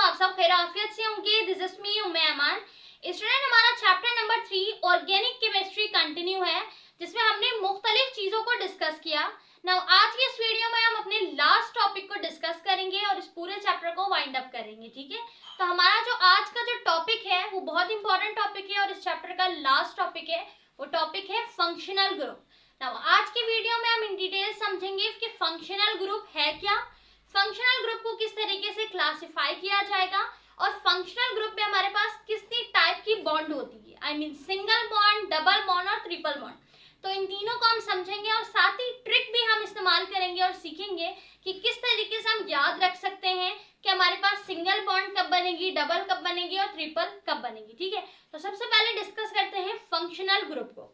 आप सब खैरियत से होंगे। This is me Umme Aman. Student, हमारा chapter number 3 organic chemistry continue है, जिसमें हमने मुख्तलिफ चीजों को डिस्कस किया। नाउ आज के इस वीडियो में हम अपने लास्ट टॉपिक को डिस्कस करेंगे और इस पूरे चैप्टर को वाइंड अप करेंगे। ठीक है, तो हमारा जो आज का जो टॉपिक है वो बहुत इंपॉर्टेंट टॉपिक है और इस चैप्टर का लास्ट टॉपिक है, वो टॉपिक है फंक्शनल ग्रुप। नाउ आज की वीडियो में हम इन डिटेल समझेंगे कि फंक्शनल ग्रुप है क्या, फंक्शनल ग्रुप को किस तरीके से क्लासिफाई किया जाएगा और फंक्शनल ग्रुप में हमारे पास कितनी टाइप की बॉन्ड होती है, I mean single bond, double bond और ट्रिपल बॉन्ड। तो इन तीनों को हम समझेंगे और साथ ही ट्रिक भी हम इस्तेमाल करेंगे और सीखेंगे कि किस तरीके से हम याद रख सकते हैं कि हमारे पास सिंगल बॉन्ड कब बनेगी, डबल कब बनेगी और ट्रिपल कब बनेगी। ठीक है, तो सबसे पहले डिस्कस करते हैं फंक्शनल ग्रुप को।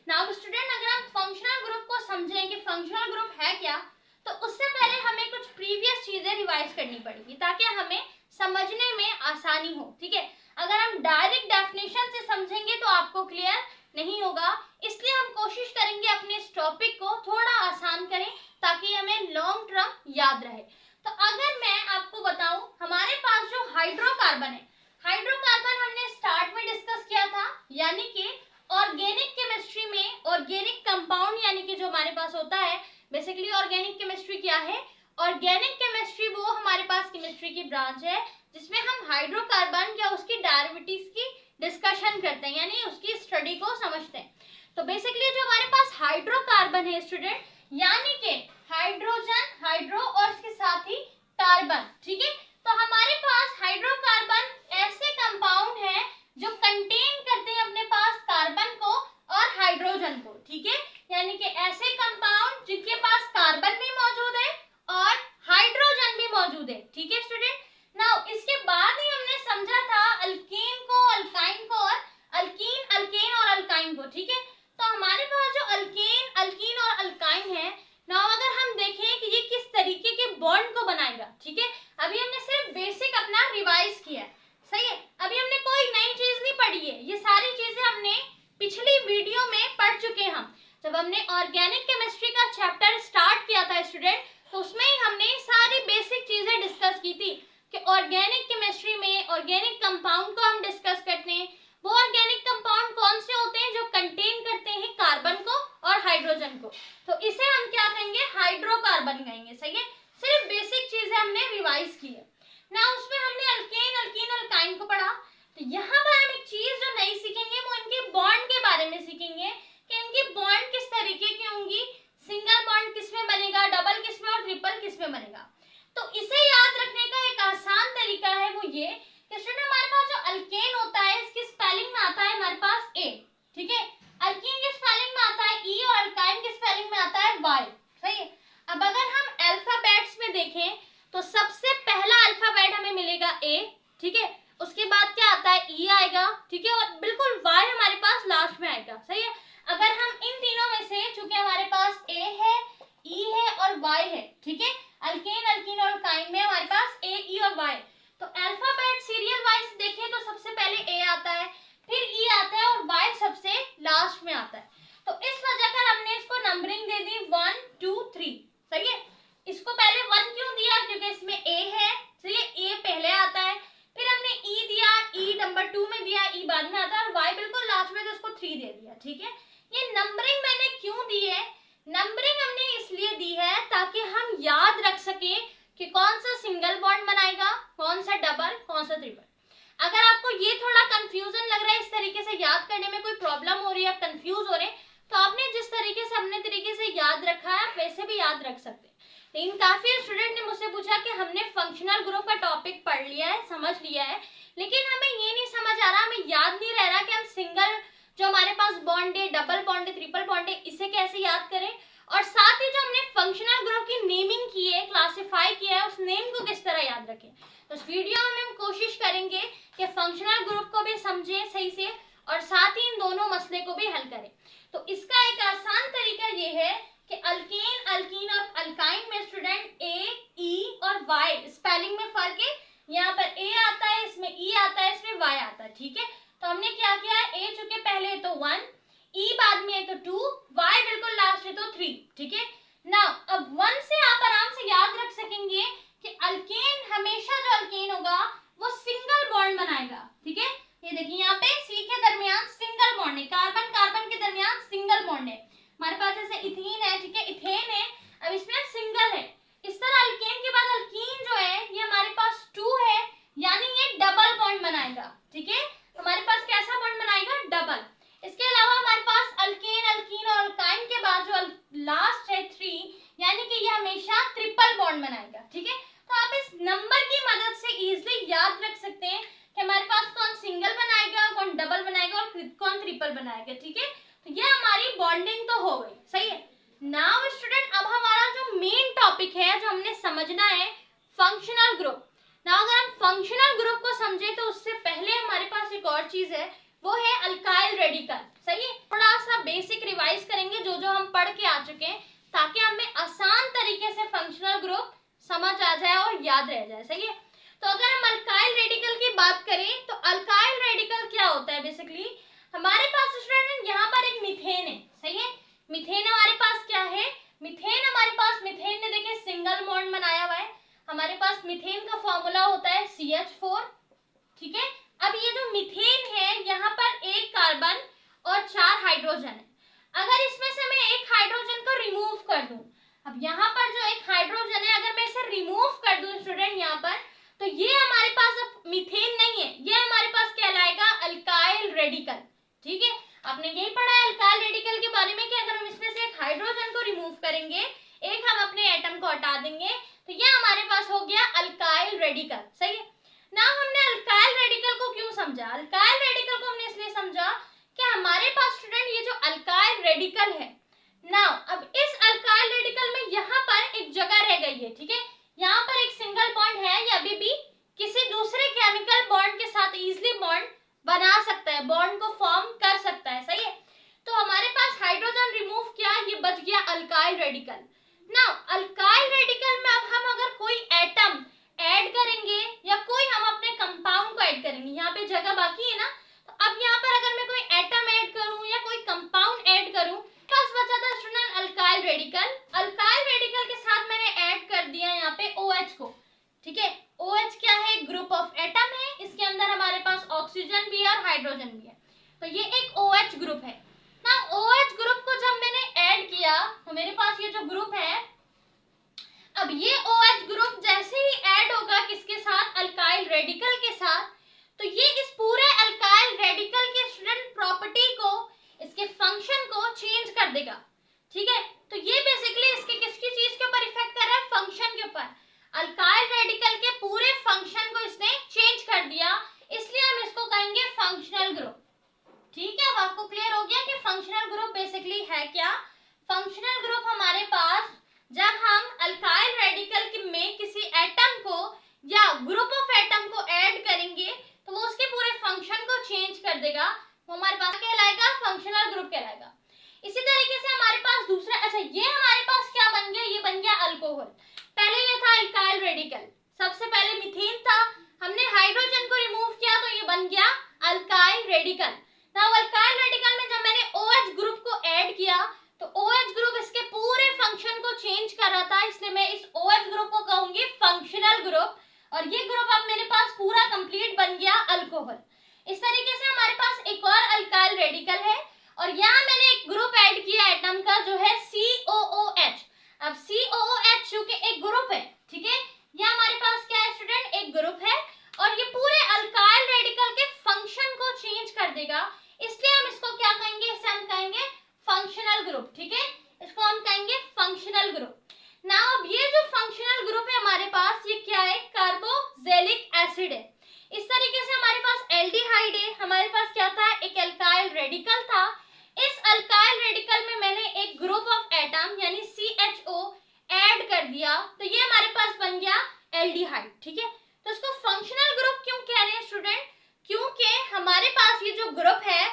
नाउ स्टूडेंट, अगर हम फंक्शनल ग्रुप को समझें कि फंक्शनल ग्रुप है क्या, तो उससे पहले हमें कुछ प्रीवियस चीजें रिवाइज करनी पड़ेगी ताकि हमें समझने में आसानी हो। ठीक है, अगर हम डायरेक्ट डेफिनेशन से समझेंगे तो आपको क्लियर नहीं होगा, इसलिए हम कोशिश करेंगे अपने इस टॉपिक को थोड़ा आसान करें ताकि हमें लॉन्ग टर्म याद रहे। तो अगर मैं आपको बताऊं, हमारे पास जो हाइड्रोकार्बन है, हाइड्रोकार्बन हमने स्टार्ट में डिस्कस किया था, यानी कि ऑर्गेनिक केमिस्ट्री में ऑर्गेनिक कंपाउंड यानी कि जो हमारे पास होता है, बेसिकली ऑर्गेनिक केमिस्ट्री क्या है, ऑर्गेनिक केमिस्ट्री वो हमारे पास केमिस्ट्री की ब्रांच है जिसमें हम हाइड्रोकार्बन या उसकी डेरिवेटिव्स की डिस्कशन करते हैं, यानी उसकी स्टडी को समझते हैं। तो बेसिकली जो हमारे पास हाइड्रोकार्बन है स्टूडेंट, यानी कि हाइड्रोजन, हाइड्रो और इसके साथ ही कार्बन। ठीक है, तो हमारे पास हाइड्रोकार्बन ऐसे कंपाउंड है जो कंटेन करते हैं अपने पास कार्बन को और हाइड्रोजन को। ठीक है, यानी कि ऐसे कंपाउंड जिनके पास कार्बन भी मौजूद है और हाइड्रोजन भी मौजूद है। ठीक है स्टूडेंट, नाउ इसके बाद ही हमने समझा था अल्केन को, अल्काइन को और अल्कीन, अल्केन और अल्काइन को। ठीक है, तो हमारे पास जो अल्केन, अल्कीन और अल्काइन है, नाउ अगर हम देखें कि ये किस तरीके के बॉन्ड को बनाएगा। ठीक है, अभी हमने सिर्फ बेसिक अपना रिवाइज किया है, सही है, अभी हमने कोई नई चीज नहीं पढ़ी है, ये सारी चीजें हमने पिछली वीडियो में पढ़ चुके हैं। हम जब हमने ऑर्गेनिक केमिस्ट्री का चैप्टर स्टार्ट किया था स्टूडेंट, तो उसमें ही हमने सारी बेसिक चीजें डिस्कस की थी कि ऑर्गेनिक केमिस्ट्री में ऑर्गेनिक कंपाउंड को हम डिस्कस करते हैं। वो ऑर्गेनिक कंपाउंड कौन से होते हैं जो कंटेन करते हैं कार्बन को और हाइड्रोजन को, तो इसे हम क्या कहेंगे, हाइड्रोकार्बन कहेंगे। सही है, सिर्फ बेसिक चीजें हमने रिवाइज की है ना, उसमें हमने अल्केन, अल्कीन, अल्काइन को पढ़ा। तो यहाँ पर हम एक चीज जो नई सीखेंगे वो इनके बॉन्ड के बारे में सीखेंगे कि इनकी बॉन्ड किस तरीके की होंगी, सिंगल बॉन्ड किस में बनेगा, डबल किस में और ट्रिपल किस में बनेगा। तो इसे याद रखने का एक आसान तरीका है वो ये कि स्टूडेंट हमारे पास जो अल्केन होता है इसकी स्पेलिंग में आता है हमारे पास ए। ठीक है, अल्कीन की स्पेलिंग में आता है ई और अल्काइन की स्पेलिंग में आता है वाई। सही है, अब अगर हम अल्फाबेट्स में देखें तो सबसे पहला अल्फाबेट हमें मिलेगा ए। ठीक है, उसके बाद क्या आता है, ई आएगा। ठीक है, और बिल्कुल वाई हमारे पास लास्ट में आएगा। सही है, अगर हम इन तीनों में से, चूंकि हमारे पास ए है, ई है और वाई है, ठीक है, अल्केन, अल्कीन और अल्काइन में हमारे पास ए, ई और वाई, तो अल्फाबेट सीरियल वाइज देखें तो सबसे पहले ए आता है, फिर ई आता है और वाई सबसे लास्ट में आता है। तो इस वजह से हमने इसको नंबरिंग दे दी 1 2 3। सही है, इसको पहले 1 क्यों दिया, क्योंकि इसमें ए है, सही है, ए पहले आता है, फिर हमने ई दिया, ई नंबर 2 में दिया, ई बाद में आता है और वाई बिल्कुल लास्ट में, तो उसको 3 दे दिया। ठीक है, ये नंबरिंग मैंने क्यों दी है, नंबरिंग हमने इसलिए दी है ताकि हम याद रख सके कि कौन सा सिंगल बॉन्ड बनाएगा, कौन सा डबल, कौन सा ट्रिपल। अगर आपको ये थोड़ा कंफ्यूजन लग रहा है, इस तरीके से याद करने में कोई प्रॉब्लम हो रही है, आप कंफ्यूज हो रहे हैं, तो आपने जिस तरीके से अपने तरीके से याद रखा है वैसे भी याद रख सकते हैं। लेकिन काफी स्टूडेंट ने मुझसे पूछा कि हमने फंक्शनल ग्रुप का टॉपिक पढ़ लिया है, समझ लिया है, लेकिन हमें ये नहीं समझ आ रहा, हमें याद नहीं रह रहा कि हम सिंगल जो हमारे पास बॉन्ड है, डबल बॉन्ड है, ट्रिपल बॉन्ड है, इसे कैसे याद करें, और साथ ही जो हमने फंक्शनल ग्रुप की नेमिंग की है, क्लासिफाई किया है, उस नेम को किस तरह याद रखें। तो इस वीडियो में हम कोशिश करेंगे कि फंक्शनल ग्रुप को भी समझें सही से और साथ ही इन दोनों मसले को भी हल करें। तो इसका एक आसान तरीका ये है कि अल्केन, अल्कीन और अल्काइन में स्टूडेंट ए, ई और वाई स्पेलिंग में फर्क है, यहाँ पर ए आता है, इसमें ई आता है, इसमें वाई आता है। ठीक है, तो हमने क्या किया है, ए चुके पहले तो 1, ई बाद में है तो 2, वाई बिल्कुल लास्ट है तो 3। ठीक है, नाउ अब 1 से आप आराम से याद रख सकेंगे कि अल्केन, हमेशा जो अल्केन होगा वो नंबर की मदद से इजीली याद रख सकते हैं कि हमारे पास कौन सिंगल बनाएगा, कौन डबल बनाएगा और कौन ट्रिपल बनाएगा। ठीक है, तो ये हमारी बॉन्डिंग तो हो गई, सही है। नाउ स्टूडेंट, अब हमारा जो मेन टॉपिक है जो हमने समझना है, फंक्शनल ग्रुप। ना अगर हम फंक्शनल ग्रुप को समझे तो उससे पहले हमारे पास एक और चीज है, वो है अल्काइल रेडिकल। सही है, थोड़ा सा बेसिक रिवाइज करेंगे जो जो हम पढ़ के आ चुके हैं, ताकि हमें आसान तरीके से फंक्शनल ग्रुप समझ आ जाए और याद रह जाए। सही है, तो अगर हम अल्काइल रेडिकल की बात करें तो अल्काइल रेडिकल क्या होता है, बेसिकली हमारे पास स्टूडेंट यहाँ पर एक मीथेन है। सही है, मीथेन हमारे पास क्या है, मीथेन हमारे पास, मीथेन ने देखिए सिंगल बॉन्ड बनाया हुआ है। हमारे पास मीथेन का फॉर्मूला होता है CH4। ठीक है, अब ये जो मीथेन है यहाँ पर एक कार्बन और 4 हाइड्रोजन है। अगर इसमें से मैं एक हाइड्रोजन को रिमूव कर दूं, अब यहाँ पर जो एक हाइड्रोजन है अगर मैं इसे रिमूव कर दूं स्टूडेंट यहाँ पर, तो ये हमारे पास अब मीथेन नहीं है, ये हमारे पास कहलाएगा अल्काइल रेडिकल। ठीक है, आपने यही पढ़ा है अल्काइल रेडिकल के बारे में कि अगर हम इसमें से एक हाइड्रोजन को रिमूव करेंगे, एक हम अपने एटम को हटा देंगे, तो ये हमारे पास हो गया अल्काइल रेडिकल। सही है ना, हमने अल्काइल रेडिकल को क्यों समझा, अल्काइल रेडिकल को हमने इसलिए समझा कि हमारे पास स्टूडेंट ये जो अल्काइल रेडिकल है ना, अब इस अल्काइल रेडिकल में यहाँ पर एक जगह रह गई है। ठीक है, यहाँ पर एक सिंगल बॉन्ड है, ये अभी भी किसी दूसरे केमिकल बॉन्ड के साथ इजीली बॉन्ड बना सकता है, बॉन्ड को फॉर्म कर सकता है। सही है, तो हमारे पास हाइड्रोजन रिमूव किया, ये बच गया अल्काइल रेडिकल। ना अल्काइल रेडिकल में अब हम अगर कोई एटम ऐड करेंगे या कोई हम अपने कंपाउंड को ऐड करेंगे, यहाँ पे जगह बाकी है ना, तो अब यहाँ पर अगर मैं कोई एटम ऐड करूं या कोई कंपाउंड ऐड करूं, पास बचा था student alkyl radical. Alkyl radical के साथ मैंने ऐड कर दिया यहाँ पे OH को। ठीक है, OH क्या है, ग्रुप ऑफ एटम है, इसके अंदर हमारे पास ऑक्सीजन भी है और हाइड्रोजन भी है, तो ये एक OH ग्रुप है ना। OH ग्रुप को जब मैंने ऐड किया तो मेरे पास ये जो ग्रुप है, अब ये OH ग्रुप जैसे ही ऐड होगा किसके साथ, अल्काइल रेडिकल के साथ, तो ये इस पूरे अल्काइल रेडिकल के स्टूडेंट प्रॉपर्टी को, इसके फंक्शन को चेंज कर देगा। ठीक है, तो ये बेसिकली इसके किसकी चीज के ऊपर इफेक्ट कर रहा है, फंक्शन के ऊपर। अल्काइल रेडिकल के पूरे फंक्शन को इसने चेंज कर दिया, इसलिए हम इसको कहेंगे फंक्शनल ग्रुप। ठीक है, अब आपको क्लियर हो गया कि फंक्शनल ग्रुप बेसिकली है क्या। फंक्शनल ग्रुप हमारे पास जब हम अल्काइल रेडिकल में किसी एटम को या ग्रुप ऑफ एटम को ऐड करेंगे तो वो उसके पूरे फंक्शन को चेंज कर देगा, वो हमारे पास कहलाएगा फंक्शनल ग्रुप कहलाएगा। इसी तरीके से हमारे पास दूसरा, अच्छा ये हमारे पास क्या बन गया, ये बन गया अल्कोहल। पहले ये था अल्काइल रेडिकल, सबसे पहले मीथेन था, हमने हाइड्रोजन को रिमूव किया तो ये बन गया alkyl radical. Now alkyl radical में जब मैंने OH ग्रुप को ऐड किया तो OH ग्रुप इसके पूरे फंक्शन को चेंज कर रहा था, इसलिए मैं इस OH ग्रुप को कहूंगी फंक्शनल ग्रुप, और ये ग्रुप अब मेरे पास पूरा कंप्लीट बन गया अल्कोहल। इस तरीके से हमारे पास एक और अल्काइल रेडिकल है, और यहाँ मैंने एक ग्रुप ऐड किया एटम का जो है COOH। अब COOH चूंकि एक ग्रुप है, ठीक है, ये हमारे पास क्या है स्टूडेंट, एक ग्रुप है, और ये पूरे अल्काइल रेडिकल के फंक्शन को चेंज कर देगा, इसलिए हम इसको क्या कहेंगे, इसे हम कहेंगे फंक्शनल ग्रुप। ठीक है, इसको हम कहेंगे फंक्शनल ग्रुप। नाउ अब ये जो फंक्शनल ग्रुप है हमारे पास, ये क्या है, कार्बोक्सिलिक एसिड है। इस तरीके से हमारे पास एल्डिहाइड है, हमारे पास क्या था, एक अल्काइल रेडिकल था, इस अल्काइल रेडिकल में मैंने एक ग्रुप ऑफ एटम यानी CHO ऐड कर दिया, तो ये हमारे पास बन गया एल्डिहाइड। ठीक है, तो इसको फंक्शनल ग्रुप क्यों कह रहे हैं स्टूडेंट, क्योंकि हमारे पास ये जो ग्रुप है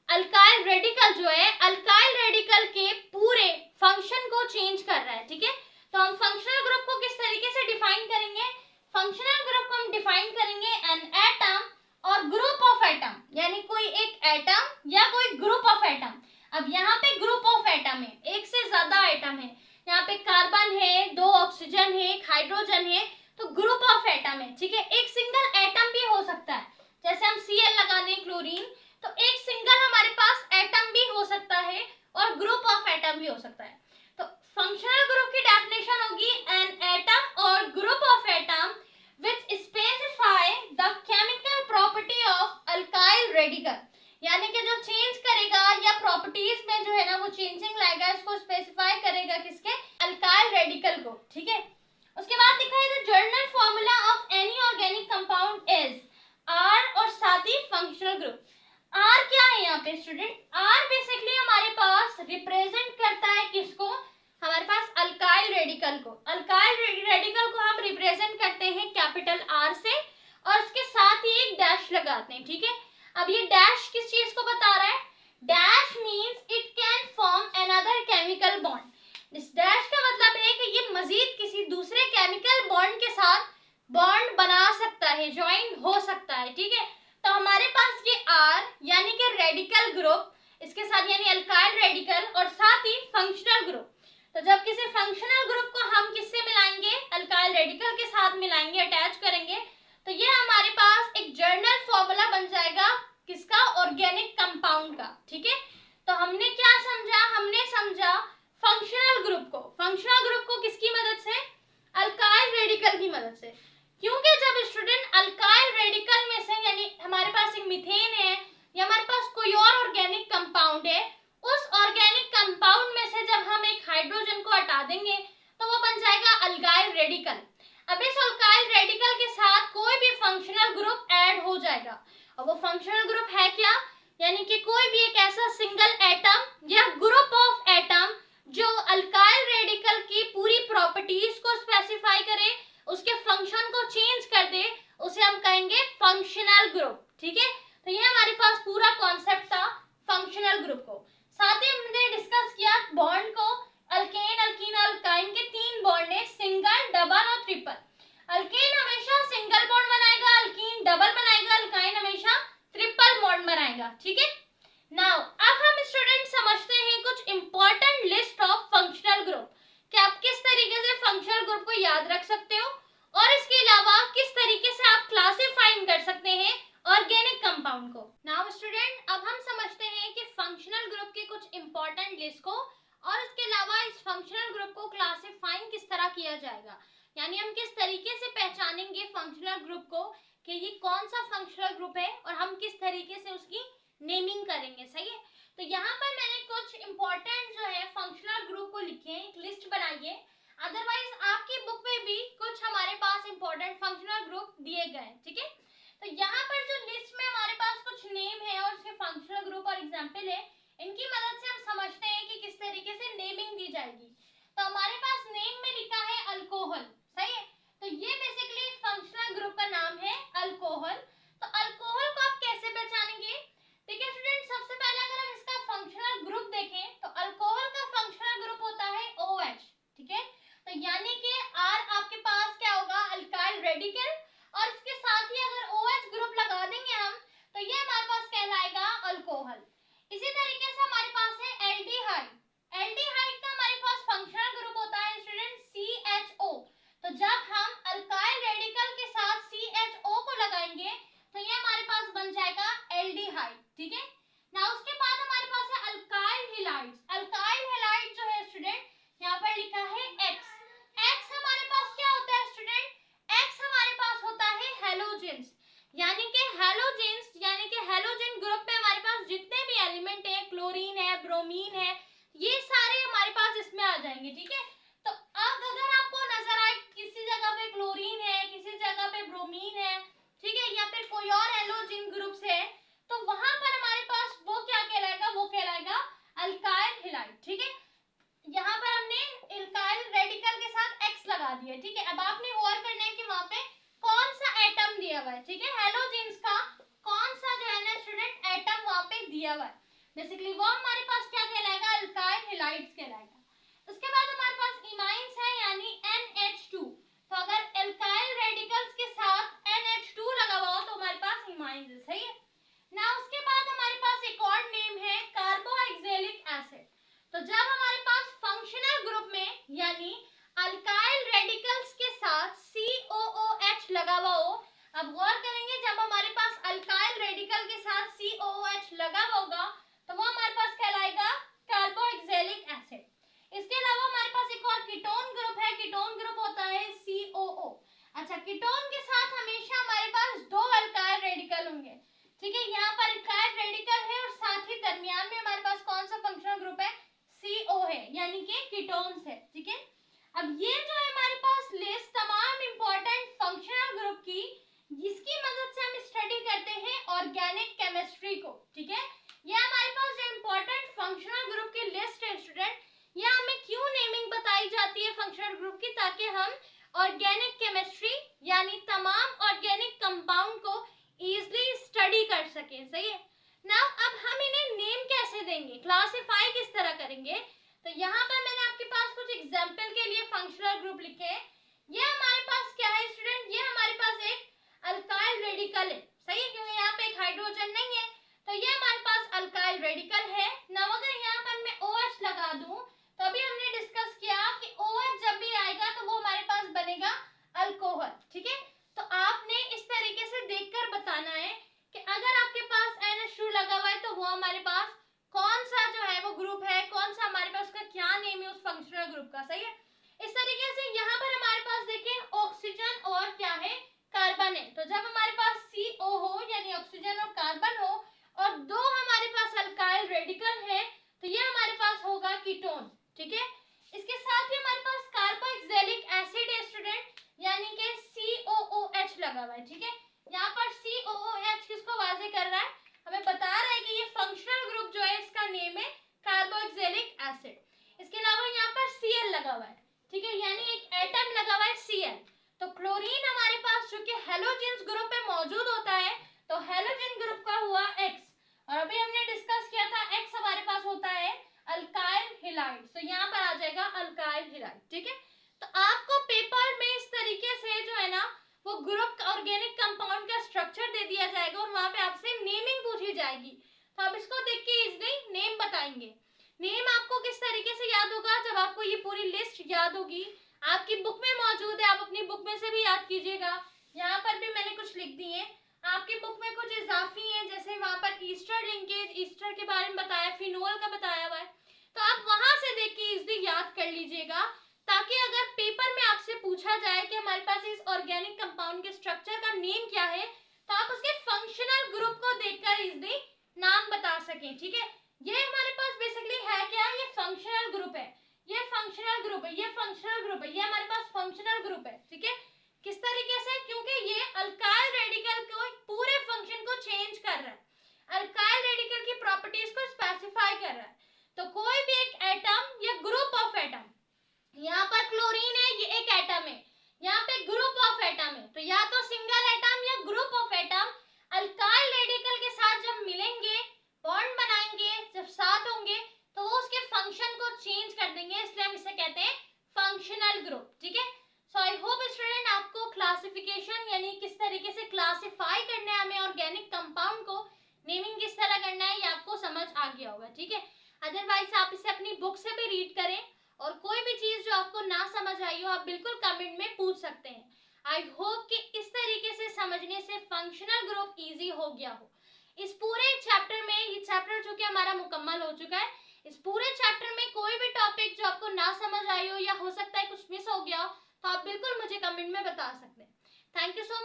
अल्काइल रेडिकल जो है, अल्काइल रेडिकल के पूरे फंक्शन को चेंज कर रहा है। ठीक है, तो हम फंक्शनल ग्रुप को किस तरीके से डिफाइन करेंगे, फंक्शनल ग्रुप को हम डिफाइन करेंगे एन एटम और ग्रुप ऑफ एटम, यानी कोई एक एटम या कोई ग्रुप ऑफ एटम। अब यहाँ पे ग्रुप ऑफ एटम है, एक से ज्यादा एटम है, यहाँ पे कार्बन है, 2 ऑक्सीजन है, एक हाइड्रोजन है, तो ग्रुप ऑफ एटम है। ठीक है, एक सिंगल एटम भी हो सकता है, जैसे हम Cl लगा दें क्लोरीन, तो एक सिंगल हमारे पास एटम भी हो सकता है और ग्रुप ऑफ एटम भी हो सकता है। तो फंक्शनल ग्रुप की डेफिनेशन होगी एन एटम और group of atom which specify the chemical property of alkyl radical, यानी कि जो चेंज करेगा या प्रॉपर्टीज में जो है ना वो चेंजिंग लाएगा, इसको स्पेसिफाई करेगा किसके, अल्काइल रेडिकल को। ठीक है, उसके बाद दिखा है द जर्नल फॉर्मूला ऑफ जाते हैं, ठीक है। अब ये डैश किस चीज को बता रहा है? Dash means it can form another chemical bond. इस डैश का मतलब है कि ये मजीद किसी दूसरे केमिकल बॉन्ड के साथ बॉन्ड बना सकता है, ज्वाइन हो सकता है, ठीक है। तो हमारे पास ये R यानी कि रेडिकल ग्रुप, इसके साथ यानी अल्काइल रेडिकल, और साथ ही फंक्शनल ग्रुप। तो जब किसी फंक्शनल ग्रुप को हम किससे मिलाएंगे? अल्काइल रेडिकल के साथ मिलाएंगे, अटैच करेंगे, तो ये हमारे पास एक जर्नल फॉर्मूला बन जाएगा किसका? ऑर्गेनिक कंपाउंड का, ठीक है। तो हमने क्या समझा? हमने समझा फंक्शनल ग्रुप को। फंक्शनल ग्रुप को किसकी मदद से? अल्काइल रेडिकल की मदद से। क्योंकि जब स्टूडेंट अल्काइल रेडिकल में से, यानी हमारे पास एक मीथेन है या हमारे पास कोई और ऑर्गेनिक कंपाउंड है, उस ऑर्गेनिक कंपाउंड में से जब हम एक हाइड्रोजन को हटा देंगे तो वो बन जाएगा अल्काइल रेडिकल। अब इस अल्काइल रेडिकल के साथ कोई भी फंक्शनल ग्रुप ऐड हो जाएगा, और वो फंक्शनल ग्रुप है क्या? यानी कि कोई भी एक ऐसा सिंगल एटम या ग्रुप ऑफ एटम जो अल्काइल रेडिकल की पूरी प्रॉपर्टीज को स्पेसिफाई करे, उसके फंक्शन को चेंज कर दे, उसे हम कहेंगे फंक्शनल ग्रुप, ठीक है। तो ये हमारे पास पूरा कॉन्सेप्ट था फंक्शनल ग्रुप को। साथ ही हमने डिस्कस किया बॉन्ड को। अल्केन, अल्कीन, अल्काइन के 3 बॉन्ड है, सिंगल, डबल और ट्रिपल। अल्केन हमेशा सिंगल बॉन्ड बनाएगा, अल्कीन डबल बनाएगा, अल्काइन हमेशा ट्रिपल बॉन्ड बनाएगा, ठीक है। नाउ अब हम स्टूडेंट समझते हैं कुछ important list of functional group, कि आप किस तरीके से फंक्शनल ग्रुप को याद रख सकते हो, और इसके अलावा किस तरीके से आप क्लासिफाई कर सकते हैं ऑर्गेनिक कंपाउंड को। नाउ स्टूडेंट अब हम समझते हैं कि फंक्शनल ग्रुप के कुछ इंपॉर्टेंट लिस्ट को, और इसके अलावा इस फंक्शनल ग्रुप को क्लासिफाइंग किस तरह किया जाएगा, यानी हम किस तरीके से पहचानेंगे फंक्शनल ग्रुप को कि ये कौन सा फंक्शनल ग्रुप है, और हम किस तरीके से उसकी नेमिंग करेंगे, सही है। तो यहाँ पर मैंने कुछ इंपॉर्टेंट जो है फंक्शनल ग्रुप को लिखे हैं, एक लिस्ट बनाई है। अदरवाइज आपकी बुक में भी कुछ हमारे पास इंपॉर्टेंट फंक्शनल ग्रुप दिए गए, ठीक है। तो यहाँ पर जो लिस्ट में हमारे पास कुछ नेम है और उसके फंक्शनल ग्रुप और एग्जाम्पल है, इनकी मदद से हम समझते हैं कि किस तरीके से नेमिंग दी जाएगी। तो हमारे पास नेम में लिखा है अल्कोहल, सही है। तो ये बेसिकली एक फंक्शनल ग्रुप का नाम है अल्कोहल। तो अल्कोहल को आप कैसे पहचानेंगे? देखिए स्टूडेंट, सबसे पहले अगर हम इसका फंक्शनल ग्रुप देखें तो अल्कोहल का फंक्शनल ग्रुप होता है OH, ठीक है। तो यानी कि R आपके पास क्या होगा? अल्काइल रेडिकल, और इसके साथ ही अगर OH ग्रुप लगा देंगे हम तो ये हमारे पास कहलाएगा अल्कोहल। इसी तरीके से हमारे पास है एल्डिहाइड। एल्डिहाइड का हमारे पास फंक्शनल ग्रुप होता है स्टूडेंट CHO। तो जब हम अल्काइल रेडिकल के साथ CHO को लगाएंगे तो ये हमारे पास बन जाएगा एल्डिहाइड, ठीक है ना। उसके बाद हमारे पास है अल्काइल हैलाइड्स। अल्काइल हैलाइड जो है स्टूडेंट, यहाँ पर लिखा है X। X हमारे पास क्या होता है स्टूडेंट? X हमारे पास होता है हैलोजेंस, यानी कि हैलोजेंस यानी कि हैलोजन ग्रुप में हमारे पास जितने भी एलिमेंट है, क्लोरीन है, ब्रोमीन है, ये सारे हमारे पास इसमें आ जाएंगे, ठीक है। तो अब अगर आपको नजर आए किसी जगह पे क्लोरीन है, किसी जगह पे ब्रोमीन है, ठीक है, या फिर कोई और हैलोजन ग्रुप्स है, तो वहां पर हमारे पास वो क्या कहलाएगा? वो कहलाएगा अल्काइल हैलाइड, ठीक है। यहाँ पर हमने अल्काइल रेडिकल के साथ X लगा दिया, ठीक है। अब आपने गौर करना है कि वहां पे कौन सा एटम दिया हुआ है, ठीक है। हैलोजेंस का कौन सा जो है ना स्टूडेंट एटम वहां पे दिया हुआ है, बेसिकली वो हमारे पास क्या कहलाएगा? अल्काइल हैलाइड्स कहलाएगा। उसके बाद हमारे पास इमाइंस है, यानी NH2। तो अगर अल्काइल रेडिकल्स के साथ NH2 लगा हुआ हो तो हमारे पास इमाइंस है, सही है ना। उसके बाद हमारे पास एक और नेम है कार्बोक्सिलिक एसिड। तो जब हमारे पास फंक्शनल ग्रुप में यानी अल्काइल रेडिकल्स के साथ COOH लगा हुआ हो, अब गौर करेंगे जब हमारे पास अल्काइल रेडिकल के साथ COOH लगा हुआ होगा तो वो हमारे पास कहलाएगा कार्बोक्सिलिक एसिड। इसके अलावा हमारे पास एक और कीटोन ग्रुप है, कीटोन ग्रुप होता है COO। अच्छा, कीटोन के साथ हमेशा हमारे पास 2 अल्काइल रेडिकल होंगे, ठीक है। यहाँ पर अल्काइल रेडिकल है और साथ ही दरमियान में हमारे पास कौन सा फंक्शनल ग्रुप है? CO है, यानी कि कीटोन्स है, ठीक है। अब ये जो है हमारे पास लिस्ट तमाम इंपॉर्टेंट फंक्शनल ग्रुप की, जिसकी मदद से हम स्टडी करते हैं ऑर्गेनिक केमिस्ट्री को, ठीक है। ये हमारे पास जो इंपॉर्टेंट फंक्शनल ग्रुप की लिस्ट है स्टूडेंट, ये हमें क्यों नेमिंग बताई जाती है फंक्शनल ग्रुप की? ताकि हम ऑर्गेनिक केमिस्ट्री यानी तमाम ऑर्गेनिक कंपाउंड को इजीली स्टडी कर सके। सही है ना। अब हम इन्हें नेम कैसे देंगे, क्लासिफाई किस तरह करेंगे, तो यहाँ पर मैंने आपके पास कुछ एग्जाम्पल के लिए फंक्शनल ग्रुप लिखे हैं। ये हमारे पास क्या है स्टूडेंट, ये हमारे पास एक अल्काइल रेडिकल है। सही है, क्योंकि यहाँ पे एक हाइड्रोजन नहीं है, तो ये हमारे पास अल्काइल रेडिकल है ना। अगर यहाँ पर मैं OH लगा दूं तो अभी हमने डिस्कस किया कि OH जब भी आएगा तो वो हमारे पास बनेगा अल्कोहल। ठीक है, तो आपने इस तरीके से देखकर बताना है कि अगर आपके पास NH2 लगा हुआ है तो वो हमारे पास कौन सा जो है वो ग्रुप है, कौन सा हमारे पास उसका क्या नेम है उस फंक्शनल ग्रुप का। सही है, इस तरीके से यहाँ पर हमारे पास देखें ऑक्सीजन और क्या है, कार्बन है। तो जब हमारे पास CO हो यानी ऑक्सीजन और कार्बन हो और दो हमारे पास अल्काइल रेडिकल है तो ये हमारे पास होगा कीटोन। ठीक है, इसके साथ ही हमारे पास कार्बोक्सिलिक एसिड है स्टूडेंट, यानी कि COOH लगा हुआ है। ठीक है, यहाँ पर COOH किसको वाजे कर रहा है, हमें बता रहा है कि ये फंक्शनल ग्रुप जो है इसका नेम है कार्बोक्सिलिक एसिड। इसके अलावा यहाँ पर Cl लगा हुआ है। ठीक है, यानी एक एटम लगा हुआ है Cl। तो क्लोरीन हमारे पास चूंकि हेलोजेन्स ग्रुप में मौजूद होता है तो हेलोजन ग्रुप का हुआ X, और अभी हमने डिस्कस किया था X हमारे पास होता है अल्काइल हैलाइड, तो यहाँ पर आ जाएगा अल्काइल हैलाइड। ठीक है, तो आपको पेपर में इस तरीके से जो है ना वो ग्रुप ऑर्गेनिक कंपाउंड का स्ट्रक्चर दे दिया जाएगा और वहां पे आपसे नेमिंग पूछी जाएगी। तो आप इसको देख के इजीली नेम बताएंगे। नेम आपको किस तरीके से याद होगा, जब आपको ये पूरी लिस्ट याद होगी, आपकी बुक में मौजूद है, आप अपनी बुक में से भी याद कीजिएगा। यहाँ पर भी मैंने कुछ लिख दिए, आपकी बुक में कुछ इजाफी है, जैसे वहां पर ईस्टर लिंकेज, ईस्टर के बारे में बताया, फिनोल का बताया हुआ है, तो आप वहां से देख के इजीली याद कर लीजिएगा, ताकि अगर पेपर में आपसे पूछा जाए कि हमारे पास इस ऑर्गेनिक कंपाउंड के स्ट्रक्चर का नेम क्या है, तो आप उसके फंक्शनल ग्रुप को देखकर इजीली नाम बता सकें। ठीक है, ये हमारे पास बेसिकली है क्या, ये फंक्शनल ग्रुप है, ये फंक्शनल ग्रुप है, ये फंक्शनल ग्रुप है, ये हमारे पास फंक्शनल ग्रुप है। ठीक है, किस तरीके से, क्योंकि ये अल्काइल रेडिकल को पूरे फंक्शन को चेंज कर रहा है, अल्काइल रेडिकल की प्रॉपर्टीज को स्पेसिफाई कर रहा है। तो कोई भी एक एटम या ग्रुप ऑफ एटम, यहाँ पर क्लोरीन है, ये एक एटम है, यहाँ पे ग्रुप ऑफ एटम है, तो या तो सिंगल एटम या group of atom alkyl radical के साथ जब मिलेंगे, बॉन्ड बनाएंगे, जब साथ होंगे तो वो उसके फंक्शन को चेंज कर देंगे, इसलिए हम इसे कहते हैं फंक्शनल ग्रुप। ठीक है, सो आई होप स्टूडेंट आपको क्लासिफिकेशन यानी किस तरीके से क्लासिफाई करना है हमें ऑर्गेनिक कंपाउंड को, नेमिंग किस तरह करना है, ये आपको समझ आ गया होगा। ठीक है, अदरवाइज आप इसे अपनी बुक से भी रीड करें और कोई भी चीज जो आपको ना समझ आई हो आप बिल्कुल कमेंट में पूछ सकते हैं। आई होप कि इस तरीके से समझने से फंक्शनल ग्रुप इजी हो गया हो। इस पूरे चैप्टर में, ये चैप्टर जो कि हमारा मुकम्मल हो चुका है, इस पूरे चैप्टर में कोई भी टॉपिक जो आपको ना समझ आई हो या हो सकता है कुछ मिस हो गया हो तो आप बिल्कुल मुझे कमेंट में बता सकते हैं। Thank you so